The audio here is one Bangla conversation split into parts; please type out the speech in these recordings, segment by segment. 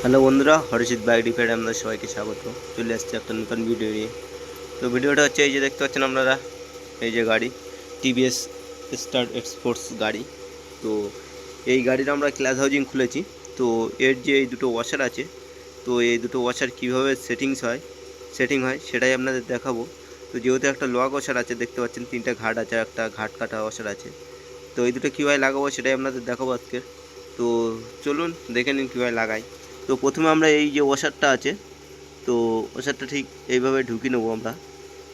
হ্যালো বন্ধুরা, হরজিৎ বাইক রিপেয়ারে আপনাদের সবাইকে স্বাগত। চলে আসছে একটা নতুন ভিডিও নিয়ে। তো ভিডিওটা হচ্ছে এই যে দেখতে পাচ্ছেন আপনারা, এই যে গাড়ি টিভিএস স্টার এক্সপোর্টস গাড়ি। তো এই গাড়ির আমরা ক্লাস হাউজিং খুলেছি। তো এর যে এই দুটো ওয়াশার আছে, তো এই দুটো ওয়াশার কীভাবে সেটিং হয় সেটাই আপনাদের দেখাবো। তো যেহেতু একটা লোয়া ওয়াশার আছে, দেখতে পাচ্ছেন তিনটা ঘাট আছে, একটা ঘাট কাটা ওয়াশার আছে। তো এই দুটো কীভাবে লাগাবো সেটাই আপনাদের দেখাবো আজকে। তো চলুন দেখে নিন কীভাবে লাগাই। তো প্রথমে আমরা এই যে ওয়াশারটা আছে, তো ওয়াশারটা ঠিক এইভাবে ঢুকিয়ে নেবো আমরা।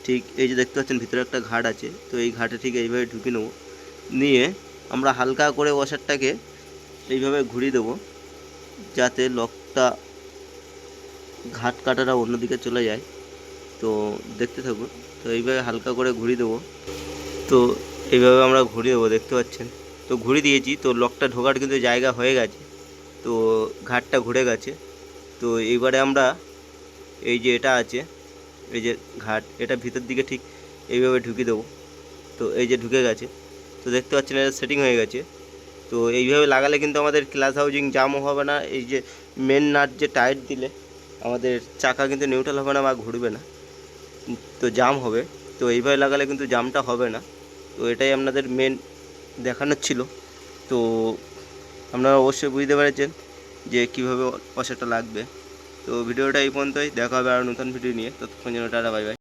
ঠিক এই যে দেখতে পাচ্ছেন ভিতরে একটা ঘাট আছে, তো এই ঘাটে ঠিক এইভাবে ঢুকিয়ে নেবো। নিয়ে আমরা হালকা করে ওয়াশারটাকে এইভাবে ঘুরিয়ে দেবো, যাতে লকটা ঘাট কাটাটা অন্যদিকে চলে যায়। তো দেখতে থাকুন। তো এইভাবে হালকা করে ঘুরিয়ে দেবো। তো এইভাবে আমরা ঘুরিয়ে দেবো, দেখতে পাচ্ছেন। তো ঘুরিয়ে দিয়েছি, তো লকটা ঢোকার কিন্তু জায়গা হয়ে গেছে, তো ঘাটটা ঘুরে গেছে। তো এইবারে আমরা এই যে এটা আছে, এই যে ঘাট, এটা ভিতর দিকে ঠিক এইভাবে ঢুকিয়ে দেবো। তো এই যে ঢুকে গেছে, তো দেখতে পাচ্ছেন এটা সেটিং হয়ে গেছে। তো এইভাবে লাগালে কিন্তু আমাদের ক্লাস হাউজিং জামও হবে না। এই যে মেন নাট যে টাইট দিলে আমাদের চাকা কিন্তু নিউট্রাল হবে না বা ঘুরবে না, তো জাম হবে। তো এইভাবে লাগালে কিন্তু জামটা হবে না। তো এটাই আপনাদের মেন দেখানোর ছিল। তো আপনারা অবশ্যই বুঝতে পেরেছেন যে কীভাবে ওয়াশারটা লাগবে। তো ভিডিওটা এই পর্যন্তই, দেখা হবে আর নতুন ভিডিও নিয়ে। ততক্ষণ জন্য টাটা, বাই বাই।